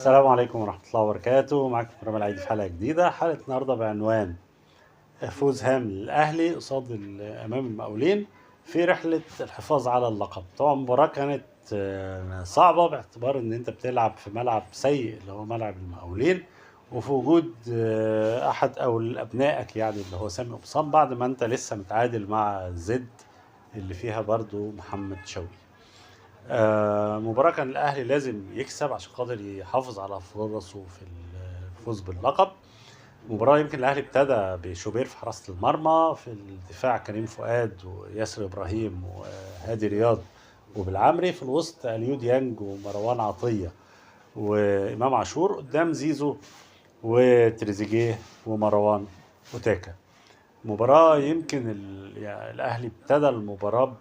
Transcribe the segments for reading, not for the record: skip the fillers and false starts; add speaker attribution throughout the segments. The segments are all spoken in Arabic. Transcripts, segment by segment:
Speaker 1: السلام عليكم ورحمة الله وبركاته. معاكم كريم العيد في حلقة جديدة. حلقة النهاردة بعنوان فوز هام للأهلي قصاد أمام المقاولين في رحلة الحفاظ على اللقب. طبعا المباراة كانت صعبة باعتبار إن أنت بتلعب في ملعب سيء اللي هو ملعب المقاولين، وفي وجود أحد أو أبنائك يعني اللي هو سامي قمصان بعد ما أنت لسه متعادل مع زد اللي فيها برضو محمد شوقي. مباراة كان الأهلي لازم يكسب عشان خاطر يحافظ على فرصه في الفوز باللقب. مباراة يمكن الأهلي ابتدى بشوبير في حراسة المرمى، في الدفاع كريم فؤاد وياسر إبراهيم وهادي رياض وبالعمري، في الوسط أليو ديانج ومروان عطية وإمام عاشور، قدام زيزو وتريزيجيه ومروان وتاكا. مباراة يمكن يعني الأهلي ابتدى المباراة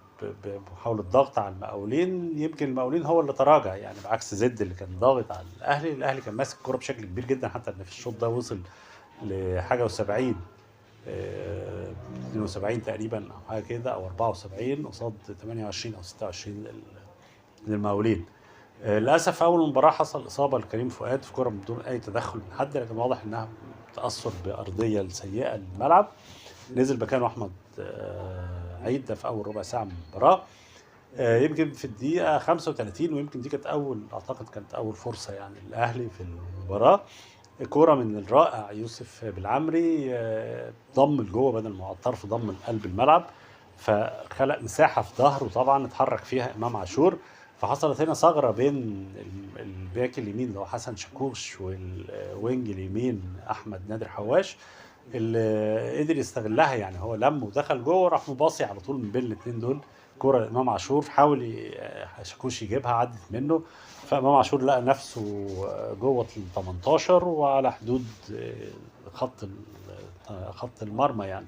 Speaker 1: بمحاولة ضغط على المقاولين. يمكن المقاولين هو اللي تراجع، يعني بعكس زد اللي كان ضاغط على الأهلي كان ماسك الكرة بشكل كبير جدا، حتى إن في الشوط ده وصل لحاجة و70 72 تقريبا أو حاجة كده، أو 74 قصاد 28 أو 26 للمقاولين. للأسف في أول مباراة حصل إصابة لكريم فؤاد في كرة بدون أي تدخل من حد، لكن واضح إنها تأثر بأرضية سيئة للملعب. نزل مكانه احمد عيد ده في اول ربع ساعه من المباراه. يمكن في الدقيقه 35، ويمكن دي كانت كانت اول فرصه يعني الاهلي في المباراه. كوره من الرائع يوسف بالعمري، ضم لجوه بدل ما هو على الطرف، ضم لقلب الملعب، فخلق مساحه في ظهره طبعا اتحرك فيها امام عاشور. فحصلت هنا ثغره بين الباك اليمين اللي هو حسن شاكوش والوينج اليمين احمد نادر حواش، اللي قدر يستغلها. يعني هو لم ودخل جوه، راح مباصي على طول من بين الاثنين دول كرة امام عاشور، حاول شاكوش يجيبها، عدت منه، فامام عاشور لقى نفسه جوه ال 18 وعلى حدود خط المرمى يعني.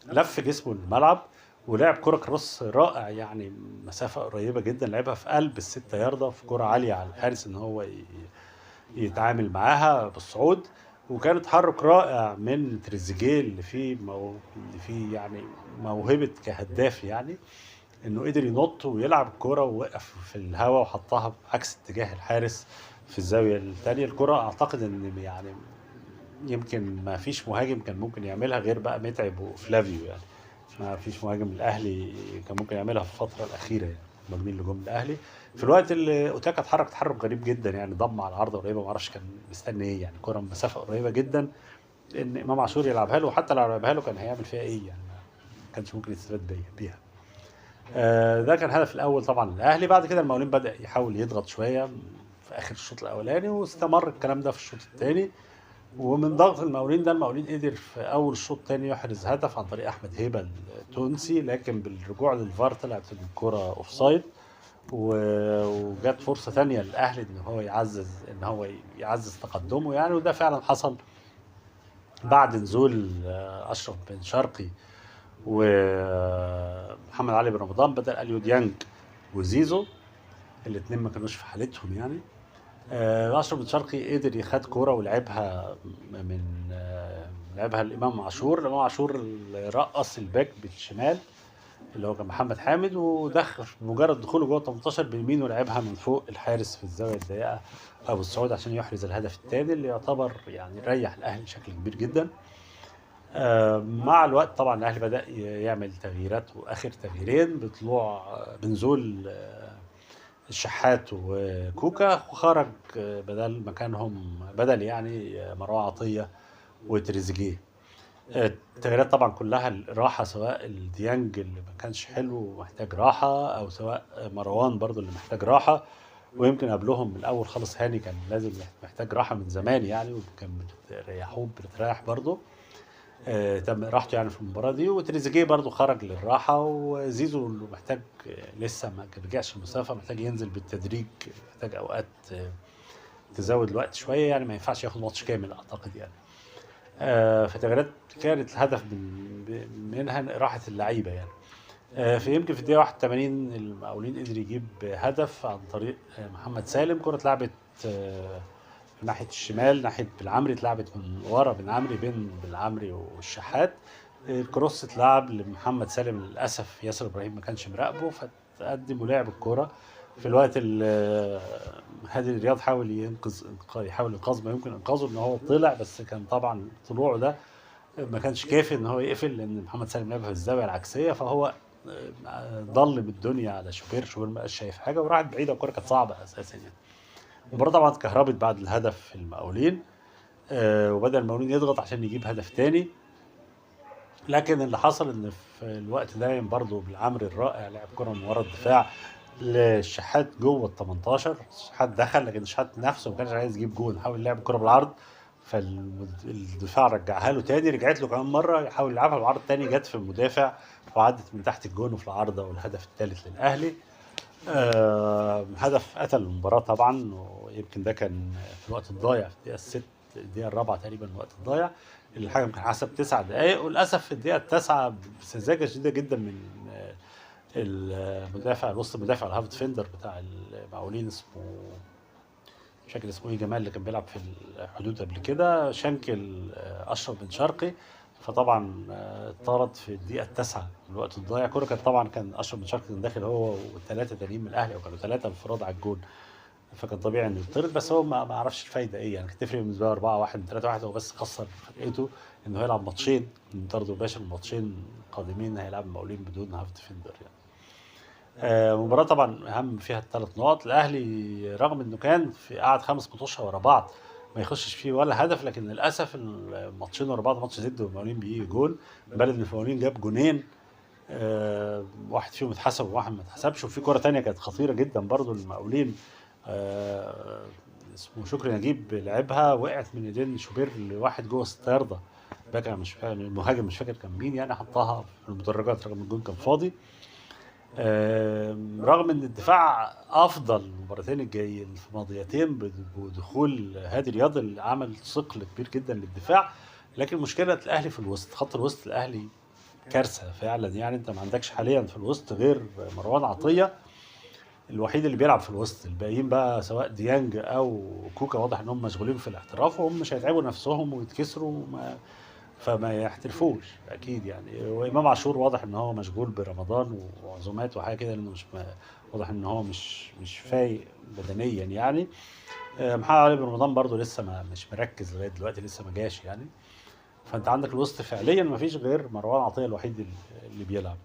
Speaker 1: لف جسمه الملعب ولعب كرة كروس رائع، يعني مسافة قريبة جدا، لعبها في قلب الستة ياردة، في كرة عالية على الحارس ان هو يتعامل معاها بالصعود. وكان تحرك رائع من تريزيجيه اللي فيه يعني موهبة كهداف، يعني انه قدر ينط ويلعب الكرة ووقف في الهواء وحطها بعكس اتجاه الحارس في الزاوية الثانية. الكرة اعتقد ان يعني يمكن ما فيش مهاجم كان ممكن يعملها غير بقى متعب وفلافيو، يعني ما فيش مهاجم الاهلي كان ممكن يعملها في الفتره الاخيره، يعني مهاجمين اللي جم الاهلي في الوقت اللي اوتاكا اتحرك تحرك غريب جدا، يعني ضم على العارضه قريبه، ما اعرفش كان مستني ايه، يعني كره من مسافه قريبه جدا ان امام عاشور يلعبها له، وحتى لو لعبها له كان هيعمل فيها ايه، يعني ما كانش ممكن يستفاد بيها. ده كان الهدف الاول طبعا الاهلي. بعد كده المقاولين بدا يحاول يضغط شويه في اخر الشوط الاولاني، واستمر الكلام ده في الشوط الثاني. ومن ضغط المقاولين ده، المقاولين قدر في اول الشوط الثاني يحرز هدف عن طريق احمد هيبه التونسي، لكن بالرجوع للفار طلعت الكره اوفسايد. وجات فرصه ثانيه للاهلي ان هو يعزز تقدمه يعني، وده فعلا حصل بعد نزول اشرف بن شرقي ومحمد علي بن رمضان بدل اليو ديانج وزيزو. الاثنين ما كانوش في حالتهم يعني. اشرف بن شرقي قدر يخد كوره ولعبها من لعبها الامام عاشور. الامام عاشور اللي رقص الباك بالشمال اللي هو كان محمد حامد، ودخل مجرد دخوله جوه 18 باليمين ولعبها من فوق الحارس في الزاويه الضيقه ابو السعود عشان يحرز الهدف الثاني اللي يعتبر يعني ريح الاهلي بشكل كبير جدا. مع الوقت طبعا الاهلي بدا يعمل تغييرات، واخر تغييرين بطلوع بنزول الشحات وكوكا، وخرج بدل مكانهم يعني مروان عطية وتريزيجيه. التغييرات طبعا كلها الراحة، سواء الديانج اللي ما كانش حلو ومحتاج راحة، او سواء مروان برضو اللي محتاج راحة. ويمكن قبلهم من الاول خالص هاني كان لازم محتاج راحة من زمان يعني، وكان بتريح برضو. تم راحته يعني في المباراه دي. وتريزيجيه برضو خرج للراحه، وزيزو اللي محتاج لسه ما رجعش المسافه، محتاج ينزل بالتدريج، محتاج اوقات تزود الوقت شويه، يعني ما ينفعش ياخد ماتش كامل اعتقد يعني. فتغييرات كانت الهدف منها راحه اللعيبه يعني. يمكن في الدقيقه 81 المقاولين قدر يجيب هدف عن طريق محمد سالم. كره اتلعبت ناحيه الشمال، ناحيه بالعمري، اتلعبت من ورا بالعمري بين بالعمري والشحات. الكروس اتلعب لمحمد سالم، للاسف ياسر ابراهيم ما كانش مراقبه، فتقدم ولعب الكوره في الوقت اللي هادي رياض يحاول انقاذ ما يمكن انقاذه، ان هو طلع، بس كان طبعا طلوعه ده ما كانش كافي ان هو يقفل، لان محمد سالم لعب في الزاويه العكسيه، فهو ضل بالدنيا على شوبير ما بقاش شايف حاجه، وراحت بعيده، والكوره كانت صعبه اساسا يعني. المباراه طبعا اتكهربت بعد الهدف في المقاولين، وبدأ المقاولين يضغط عشان يجيب هدف تاني. لكن اللي حصل ان في الوقت ده برضه بالعمر الرائع لعب كره من ورا الدفاع للشحات جوه ال 18. الشحات دخل، لكن الشحات نفسه ما كانش عايز يجيب جول، حاول يلعب الكره بالعرض، فالدفاع رجعها له تاني، رجعت له كمان مره يحاول يلعبها بالعرض تاني، جت في المدافع وعدت من تحت الجون وفي العارضه، والهدف الثالث للاهلي. هدف قتل المباراه طبعا، ويمكن ده كان في الوقت الضايع في الدقيقه الرابعه تقريبا، الوقت الضايع اللي الحكم كان حسب 9 دقائق، وللاسف في الدقيقه التاسعه بسذاجه شديده جدا من المدافع الوسط، المدافع الهاف ديفندر بتاع المقاولين، اسمه مش فاكر اسمه ايه، جمال، اللي كان بيلعب في الحدود قبل كده، شنكل اشرف بن شرقي، فطبعا اتطرد في الدقيقه التاسعه من الوقت الضايع. كوره كانت طبعا، كان اشرف بن شرقي كان داخل هو والثلاثه تانيين من الاهلي، او كانوا ثلاثه انفراد على الجون، فكان طبيعي انه يطرد، بس هو ما عرفش الفايده ايه يعني. كانت تفرق بالنسبه له 4-1 من 3-1، هو بس خسر فرقته انه هيلعب ماتشين من طرد مباشر، الماتشين القادمين هيلعب المقاولين بدون هاف ديفندر يعني. مباراة طبعا اهم فيها الثلاث نقط. الاهلي رغم انه كان في قعد 5 ماتشات ورا بعض ما يخشش فيه ولا هدف، لكن للاسف الماتشين ورا بعض، ماتش زد والمقاولين بيجي جول، بلد المقاولين جاب جونين، واحد فيهم اتحسب وواحد ما اتحسبش، وفي كرة تانية كانت خطيرة جدا برضو للمقاولين، اسمه شكري نجيب لعبها، وقعت من ايدين شوبير لواحد جوه 6 ياردة، باكر مش فاكر المهاجم، مش فاكر كان مين يعني، حطها في المدرجات رغم الجون كان فاضي. رغم ان الدفاع افضل المباراتين الجايين في ماضيتين بدخول هادي رياض اللي عمل ثقل كبير جدا للدفاع، لكن مشكله الاهلي في الوسط، خط الوسط الاهلي كارثه فعلا يعني. انت ما عندكش حاليا في الوسط غير مروان عطيه الوحيد اللي بيلعب في الوسط، الباقيين بقى سواء ديانج او كوكا واضح انهم مشغولين في الاحتراف، وهم مش هيتعبوا نفسهم ويتكسروا فما يحترفوش اكيد يعني. وامام عاشور واضح ان هو مشغول برمضان وعزومات وحاجه كده، لانه مش واضح ان هو مش فايق بدنيا يعني. محمد علي بن رمضان برضو لسه مش مركز لغايه دلوقتي، لسه ما جاش يعني. فانت عندك الوسط فعليا ما فيش غير مروان عطيه الوحيد اللي بيلعب.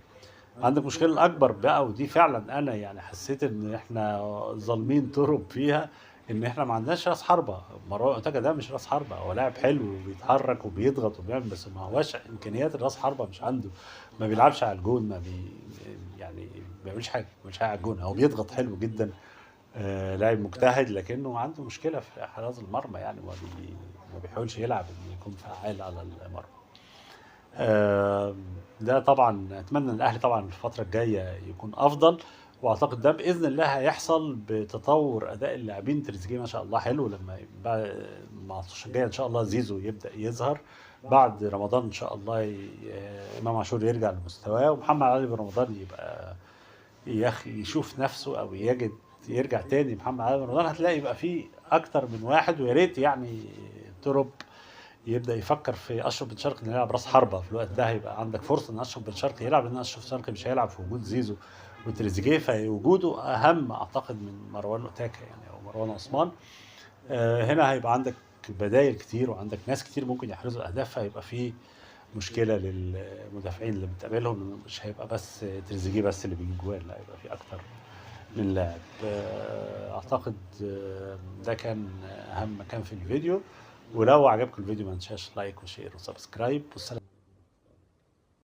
Speaker 1: عندك مشكله الاكبر بقى، ودي فعلا انا يعني حسيت ان احنا ظالمين ترب فيها، ان احنا ما عندناش راس حربه. مروان عطيه ده مش راس حربه، هو لاعب حلو وبيتحرك وبيضغط وبيعمل، بس ما هوش امكانيات الراس حربه مش عنده، ما بيلعبش على الجون، ما بي يعني ما بيعملش حاجه، مش على الجون، هو بيضغط حلو جدا، لاعب مجتهد، لكنه عنده مشكله في حراس المرمى يعني، ما بيحاولش يلعب انه يكون فعال على المرمى. ده طبعا اتمنى ان الاهلي طبعا الفتره الجايه يكون افضل، واعتقد ده باذن الله هيحصل بتطور اداء اللاعبين. تريزيجيه ما شاء الله حلو، لما بعد الماتش الجاي ان شاء الله زيزو يبدا يظهر، بعد رمضان ان شاء الله امام عاشور يرجع لمستواه، ومحمد علي بن رمضان يبقى يشوف نفسه او يرجع تاني. محمد علي بن رمضان هتلاقي يبقى فيه اكتر من واحد، ويا ريت يعني ترب يبدا يفكر في اشرف بن شرقي انه يلعب راس حربه في الوقت ده، هيبقى عندك فرصه ان اشرف بن شرقي يلعب، لان اشرف بن شرقي مش هيلعب في وجود زيزو وتريزيجيه، فوجوده اهم اعتقد من مروان اوتاكا يعني، او مروان عثمان. هنا هيبقى عندك بدايل كتير، وعندك ناس كتير ممكن يحرزوا اهداف، فهيبقى في مشكله للمدافعين اللي بتقابلهم، مش هيبقى بس تريزيجيه بس اللي بيجيب جوال، لا هيبقى في اكتر من لاعب. اعتقد ده كان اهم مكان في الفيديو، ولو عجبكم الفيديو ما تنساش لايك وشير وسبسكرايب، والسلام.